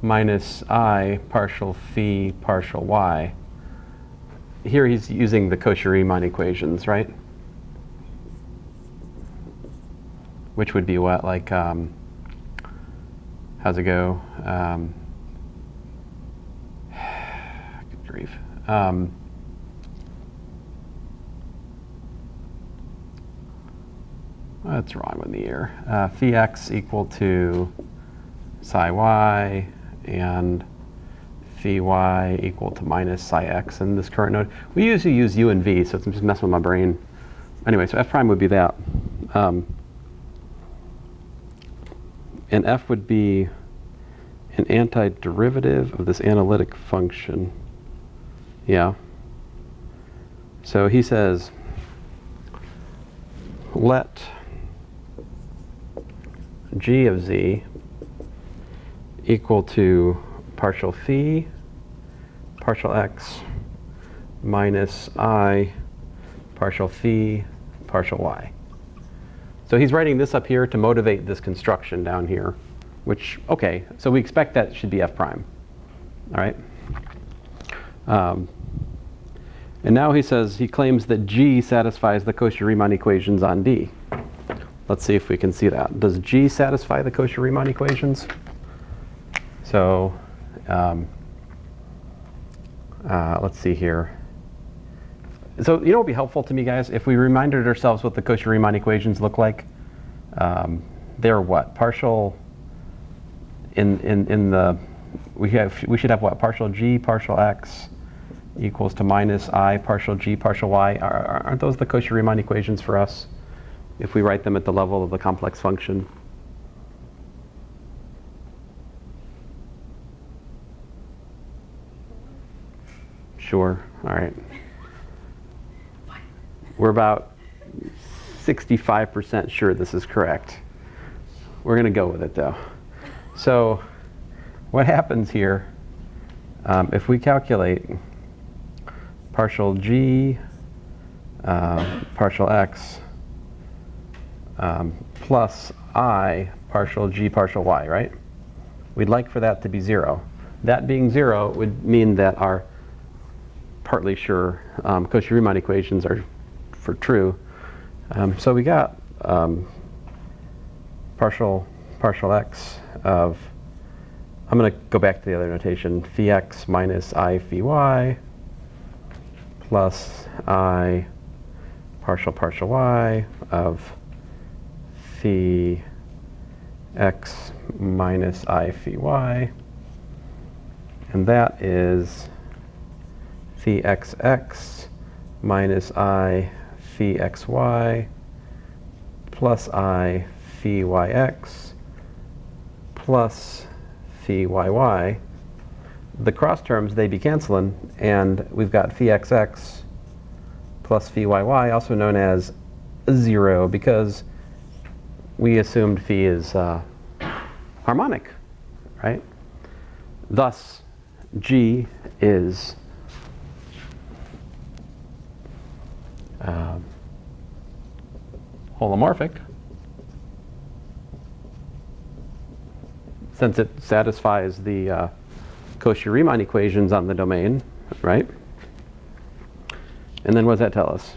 minus I partial phi partial y. Here he's using the Cauchy-Riemann equations, right? Which would be what? Like, how's it go? Good grief. What's wrong with me here? Phi x equal to psi y and phi y equal to minus psi x in this current node. We usually use u and v, so it's just messing with my brain. Anyway, so f prime would be that. And f would be an antiderivative of this analytic function. Yeah. So he says, let g of z equal to partial phi partial x minus I partial phi partial y. So he's writing this up here to motivate this construction down here, which, okay, so we expect that should be f prime. All right? And now he says, he claims that G satisfies the Cauchy-Riemann equations on D. Let's see if we can see that. Does G satisfy the Cauchy-Riemann equations? So let's see here. So you know what would be helpful to me, guys? If we reminded ourselves what the Cauchy-Riemann equations look like. They're what? Partial in the, we should have what? Partial G partial X equals to minus I partial G partial Y. Aren't those the Cauchy-Riemann equations for us if we write them at the level of the complex function? Sure. All right. We're about 65% sure this is correct. We're going to go with it, though. So what happens here, if we calculate partial G partial X plus I partial G partial Y, right? We'd like for that to be 0. That being 0 would mean that our partly sure Cauchy-Riemann equations are for true. So we got partial x of, I'm going to go back to the other notation, phi x minus I phi y plus I partial y of phi x minus I phi y. And that is phi xx minus I phi xy plus I phi yx plus phi yy. The cross terms, they be canceling, and we've got phi xx plus phi yy, also known as 0, because we assumed phi is harmonic, right? Thus, G is holomorphic, since it satisfies the Cauchy-Riemann equations on the domain, right? And then what does that tell us?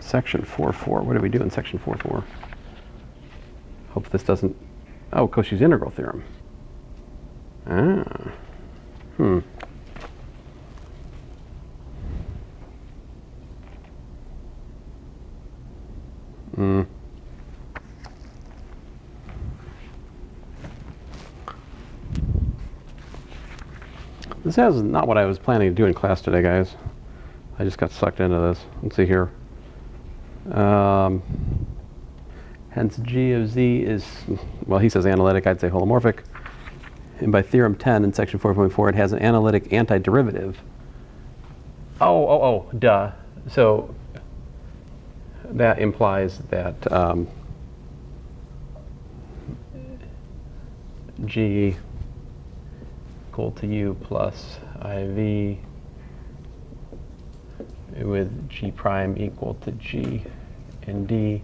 Section 4.4. What do we do in section 4.4? Hope this doesn't. Oh, Cauchy's integral theorem. This is not what I was planning to do in class today, guys. I just got sucked into this. Let's see here. Hence G of Z is, well, he says analytic, I'd say holomorphic. And by theorem 10 in section 4.4, it has an analytic antiderivative. Duh. So that implies that, G equal to U plus IV with G prime equal to G and D.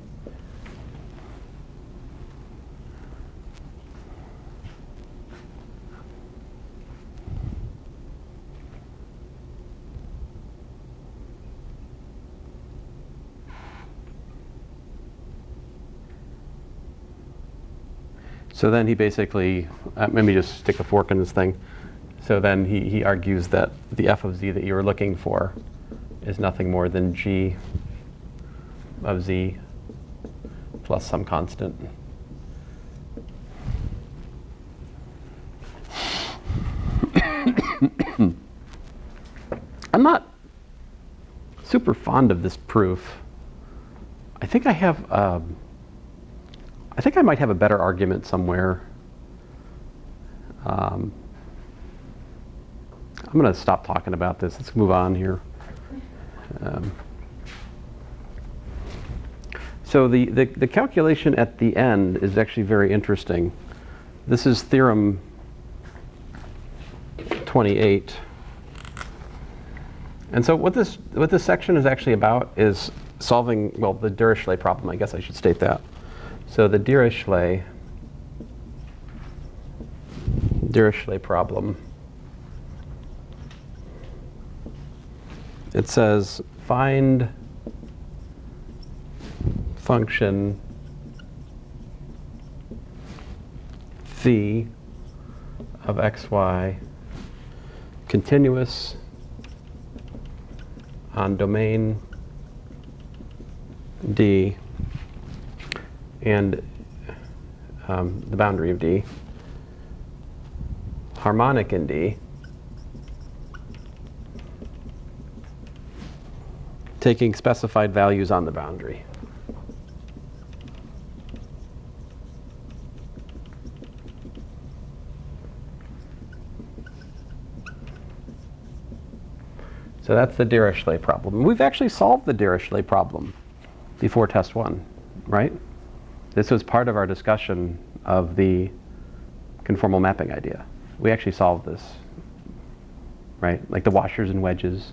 So then he basically, let me just stick a fork in this thing. So then he argues that the f of z that you were looking for is nothing more than g of z plus some constant. I'm not super fond of this proof. I think I have I think I might have a better argument somewhere. I'm going to stop talking about this. Let's move on here. So the calculation at the end is actually very interesting. This is Theorem 28. And so what this section is actually about is solving, well, the Dirichlet problem. I guess I should state that. So the Dirichlet problem, it says find function phi of xy continuous on domain D and the boundary of D, harmonic in D, taking specified values on the boundary. So that's the Dirichlet problem. We've actually solved the Dirichlet problem before test 1, right? This was part of our discussion of the conformal mapping idea. We actually solved this, right? Like the washers and wedges.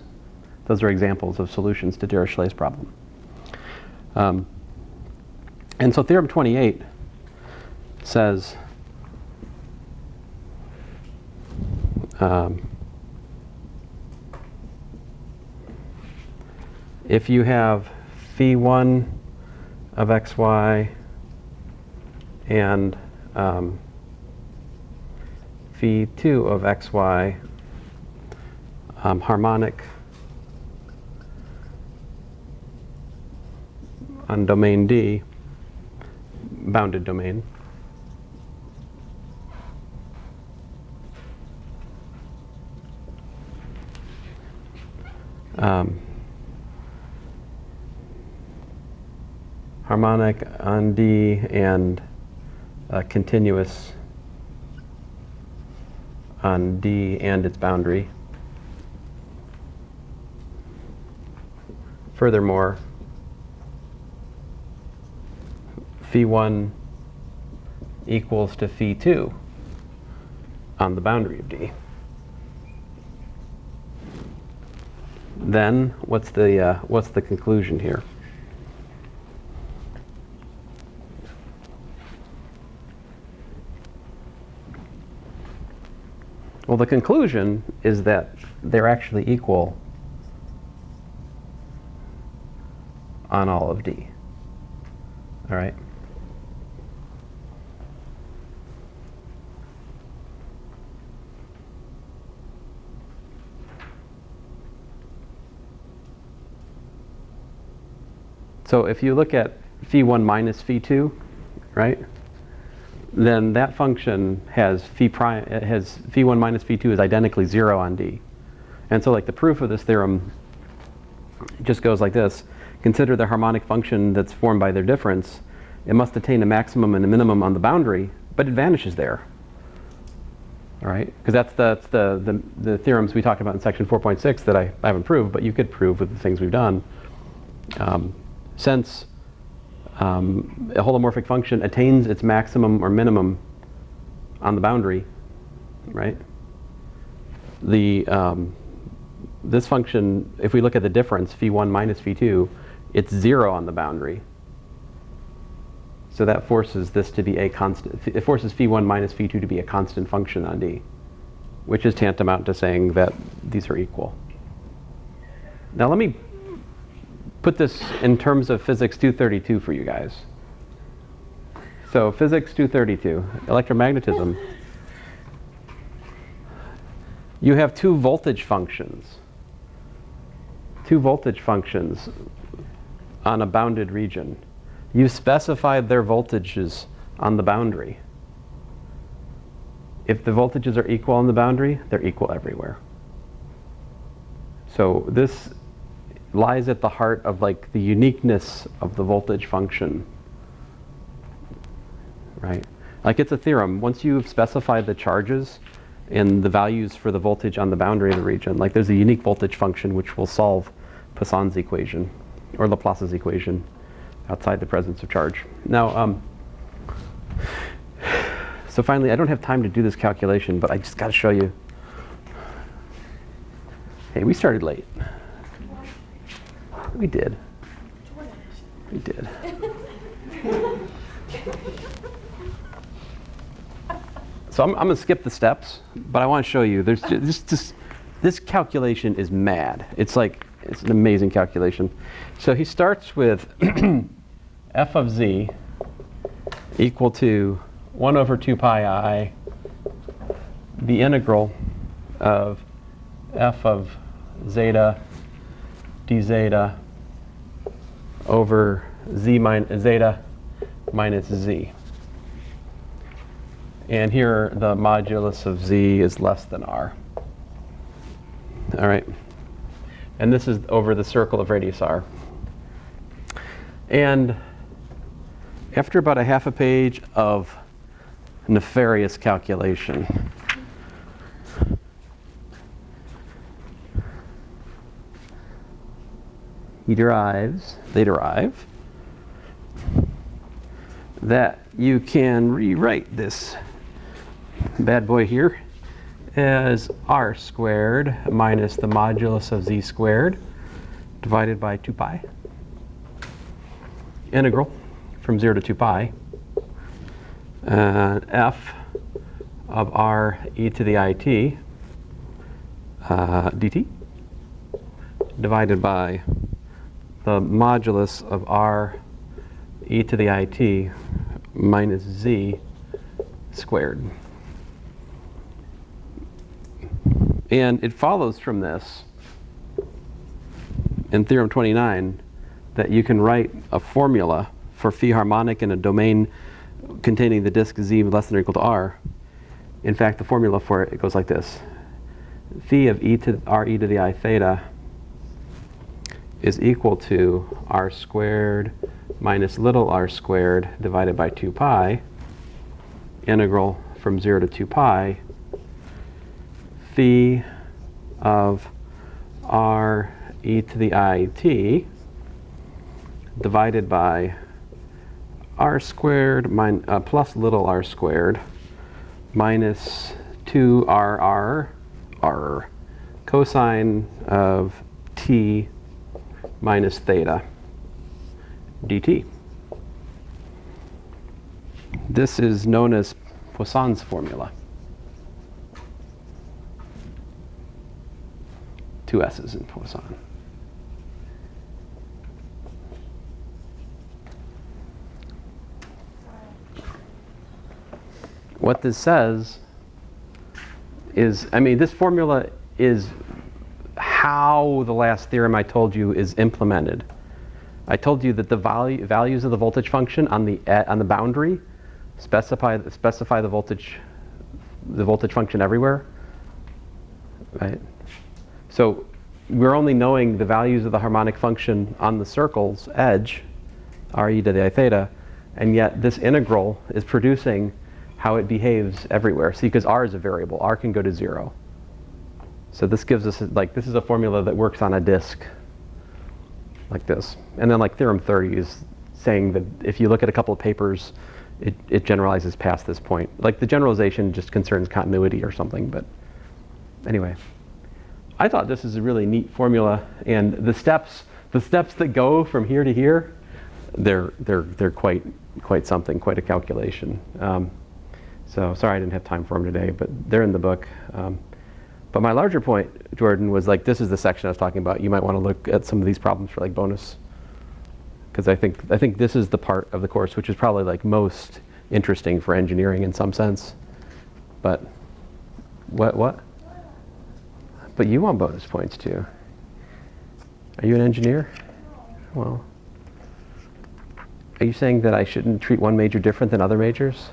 Those are examples of solutions to Dirichlet's problem. And so Theorem 28 says if you have phi 1 of xy and phi 2 of xy harmonic on domain D, bounded domain, harmonic on D and continuous on D and its boundary. Furthermore, phi 1 equals to phi 2 on the boundary of D. Then what's the conclusion here? Well, the conclusion is that they're actually equal on all of D. All right? So if you look at phi 1 minus phi 2, right? Then that function has phi 1 minus phi 2 is identically 0 on D. And so like the proof of this theorem just goes like this. Consider the harmonic function that's formed by their difference. It must attain a maximum and a minimum on the boundary, but it vanishes there. All right? Because that's the theorems we talked about in section 4.6 that I haven't proved, but you could prove with the things we've done. Since a holomorphic function attains its maximum or minimum on the boundary, right? The this function, if we look at the difference, phi1 minus phi2, it's 0 on the boundary. So that forces this to be a constant. It forces phi1 minus phi2 to be a constant function on D, which is tantamount to saying that these are equal. Now let me put this in terms of physics 232 for you guys. So physics 232, electromagnetism. You have two voltage functions on a bounded region. You specified their voltages on the boundary. If the voltages are equal on the boundary, they're equal everywhere. So this lies at the heart of like the uniqueness of the voltage function, right? Like it's a theorem. Once you've specified the charges and the values for the voltage on the boundary of the region, like there's a unique voltage function which will solve Poisson's equation or Laplace's equation outside the presence of charge. Now, so finally, I don't have time to do this calculation, but I just got to show you. Hey, we started late. We did. We did. So I'm going to skip the steps, but I want to show you. There's just this calculation is mad. It's like, it's an amazing calculation. So he starts with f of z equal to 1 over 2 pi I, the integral of f of zeta d zeta over zeta minus z. And here the modulus of z is less than r. All right. And this is over the circle of radius r. And after about a half a page of nefarious calculation, they derive that you can rewrite this bad boy here as r squared minus the modulus of z squared divided by 2 pi, integral from 0 to 2 pi, f of r e to the it dt divided by the modulus of r e to the it minus z squared. And it follows from this, in Theorem 29, that you can write a formula for phi harmonic in a domain containing the disk z less than or equal to r. In fact, the formula for it goes like this. Phi of e to r e to the I theta is equal to r squared minus little r squared divided by 2 pi, integral from 0 to 2 pi, phi of r e to the it divided by r squared plus little r squared minus 2rr cosine of t minus theta dt. This is known as Poisson's formula. 2 S's in Poisson. What this says is, I mean, this formula is how the last theorem I told you is implemented. I told you that the values of the voltage function on the boundary specify the voltage function everywhere, right? So we're only knowing the values of the harmonic function on the circle's edge, r e to the I theta, and yet this integral is producing how it behaves everywhere. See, because r is a variable, r can go to 0. So this gives us, like, this is a formula that works on a disk like this. And then like Theorem 30 is saying that if you look at a couple of papers it generalizes past this point. Like the generalization just concerns continuity or something, but anyway. I thought this is a really neat formula, and the steps that go from here to here, they're quite something, quite a calculation. So sorry I didn't have time for them today, but they're in the book. But my larger point, Jordan, was like this is the section I was talking about. You might want to look at some of these problems for like bonus, because I think this is the part of the course which is probably like most interesting for engineering in some sense. But what? But you want bonus points too. Are you an engineer? Well, are you saying that I shouldn't treat one major different than other majors?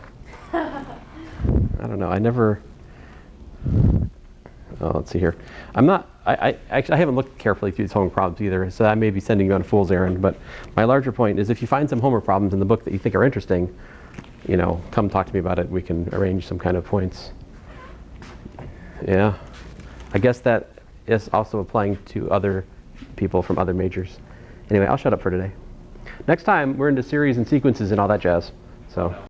I don't know. I never. Oh, let's see here. I haven't looked carefully through these homework problems either, so I may be sending you on a fool's errand. But my larger point is, if you find some homework problems in the book that you think are interesting, come talk to me about it. We can arrange some kind of points. Yeah. I guess that is also applying to other people from other majors. Anyway, I'll shut up for today. Next time, we're into series and sequences and all that jazz. So.